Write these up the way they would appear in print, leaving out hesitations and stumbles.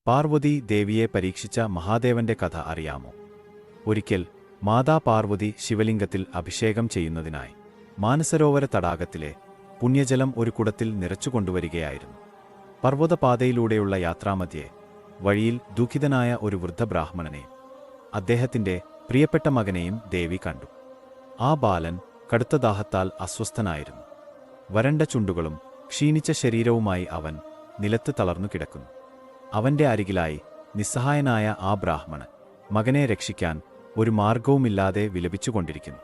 പാർവതി ദേവിയെ പരീക്ഷിച്ച മഹാദേവന്റെ കഥ അറിയാമോ? ഒരിക്കൽ മാതാ പാർവതി ശിവലിംഗത്തിൽ അഭിഷേകം ചെയ്യുന്നതിനായി മാനസരോവര തടാകത്തിലെ പുണ്യജലം ഒരു കുടത്തിൽ നിറച്ചുകൊണ്ടുവരികയായിരുന്നു. പർവ്വതപാതയിലൂടെയുള്ള യാത്രാമധ്യേ വഴിയിൽ ദുഃഖിതനായ ഒരു വൃദ്ധബ്രാഹ്മണനെയും അദ്ദേഹത്തിന്റെ പ്രിയപ്പെട്ട മകനെയും ദേവി കണ്ടു. ആ ബാലൻ കടുത്ത ദാഹത്താൽ അസ്വസ്ഥനായിരുന്നു. വരണ്ട ചുണ്ടുകളും ക്ഷീണിച്ച ശരീരവുമായി അവൻ നിലത്ത് തളർന്നു കിടക്കുന്നു. അവന്റെ അരികിലായി നിസ്സഹായനായ ആ ബ്രാഹ്മണൻ മകനെ രക്ഷിക്കാൻ ഒരു മാർഗവുമില്ലാതെ വിലപിച്ചുകൊണ്ടിരിക്കുന്നു.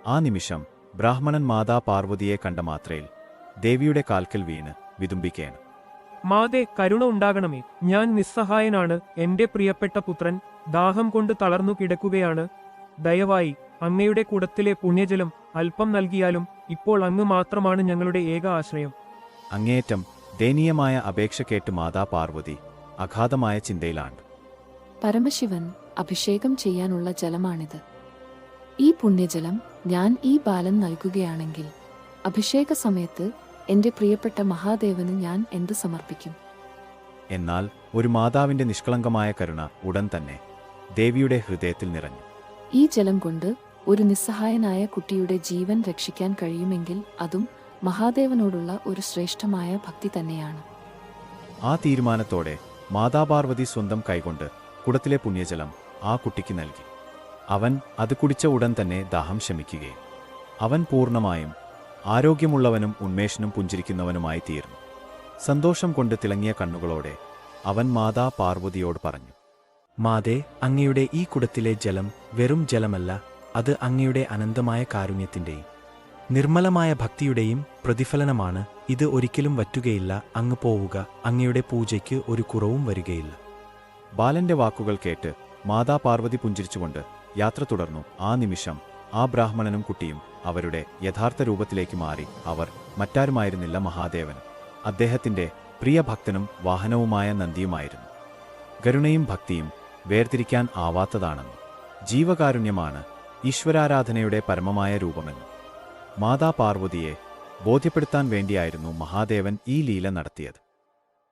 ആ നിമിഷം ബ്രാഹ്മണൻ മാതാ പാർവതിയെ കണ്ട മാത്രയിൽ ദേവിയുടെ കാൽക്കൽ വീണ് വിതുമ്പിക്കേണ്. മാതേ, കരുണ ഉണ്ടാകണമേ, ഞാൻ നിസ്സഹായനാണ്. എന്റെ പ്രിയപ്പെട്ട പുത്രൻ ദാഹം കൊണ്ട് തളർന്നു കിടക്കുകയാണ്. ദയവായി അങ്ങയുടെ കുടത്തിലെ പുണ്യജലം അല്പം നൽകിയാലും. ഇപ്പോൾ അങ്ങ് മാത്രമാണ് ഞങ്ങളുടെ ഏക ആശ്രയം. അങ്ങേയറ്റം ദയനീയമായ അപേക്ഷ കേട്ട് മാതാ പാർവതി അഗാധമായ ചിന്തയിലാണ്. പരമശിവൻ അഭിഷേകം ചെയ്യാനുള്ള ജലമാണിത്. ഈ പുണ്യജലം ഞാൻ ഈ ബാലൻ നൽകുകയാണെങ്കിൽ അഭിഷേക സമയത്ത് എന്റെ പ്രിയപ്പെട്ട മഹാദേവന് ഞാൻ എന്ത് സമർപ്പിക്കും? എന്നാൽ ഒരു മാതാവിന്റെ നിഷ്കളങ്കമായ കരുണ ഉടൻ തന്നെ ദേവിയുടെ ഹൃദയത്തിൽ നിറഞ്ഞു. ഈ ജലം കൊണ്ട് ഒരു നിസ്സഹായനായ കുട്ടിയുടെ ജീവൻ രക്ഷിക്കാൻ കഴിയുമെങ്കിൽ അതും മഹാദേവനോടുള്ള ഒരു ശ്രേഷ്ഠമായ ഭക്തി തന്നെയാണ്. ആ തീരുമാനത്തോടെ മാതാപാർവതി സ്വന്തം കൈകൊണ്ട് കുടത്തിലെ പുണ്യജലം ആ കുട്ടിക്ക് നൽകി. അവൻ അത് കുടിച്ച ഉടൻ തന്നെ ദാഹം ശമിക്കുകയും അവൻ പൂർണ്ണമായും ആരോഗ്യമുള്ളവനും ഉന്മേഷനും പുഞ്ചിരിക്കുന്നവനുമായി തീർന്നു. സന്തോഷം കൊണ്ട് തിളങ്ങിയ കണ്ണുകളോടെ അവൻ മാതാ പാർവതിയോട് പറഞ്ഞു, മാതേ, അങ്ങയുടെ ഈ കുടത്തിലെ ജലം വെറും ജലമല്ല, അത് അങ്ങയുടെ അനന്തമായ കാരുണ്യത്തിന്റെയും നിർമ്മലമായ ഭക്തിയുടെയും പ്രതിഫലനമാണ്. ഇത് ഒരിക്കലും വറ്റുകയില്ല. അങ്ങ് പോവുക, അങ്ങയുടെ പൂജയ്ക്ക് ഒരു കുറവും വരികയില്ല. ബാലന്റെ വാക്കുകൾ കേട്ട് മാതാ പാർവതി പുഞ്ചിരിച്ചുകൊണ്ട് യാത്ര തുടർന്നു. ആ നിമിഷം ആ ബ്രാഹ്മണനും കുട്ടിയും അവരുടെ യഥാർത്ഥ രൂപത്തിലേക്ക് മാറി. അവർ മറ്റാരുമായിരുന്നില്ല, മഹാദേവനും അദ്ദേഹത്തിന്റെ പ്രിയ ഭക്തനും വാഹനവുമായ നന്ദിയുമായിരുന്നു. കരുണയും ഭക്തിയും വേർതിരിക്കാൻ ആവാത്തതാണെന്നും ജീവകാരുണ്യമാണ് ഈശ്വരാരാധനയുടെ പരമമായ രൂപമെന്നും മാതാ പാർവതിയെ ബോധ്യപ്പെടുത്താൻ വേണ്ടിയായിരുന്നു മഹാദേവൻ ഈ ലീല നടത്തിയത്.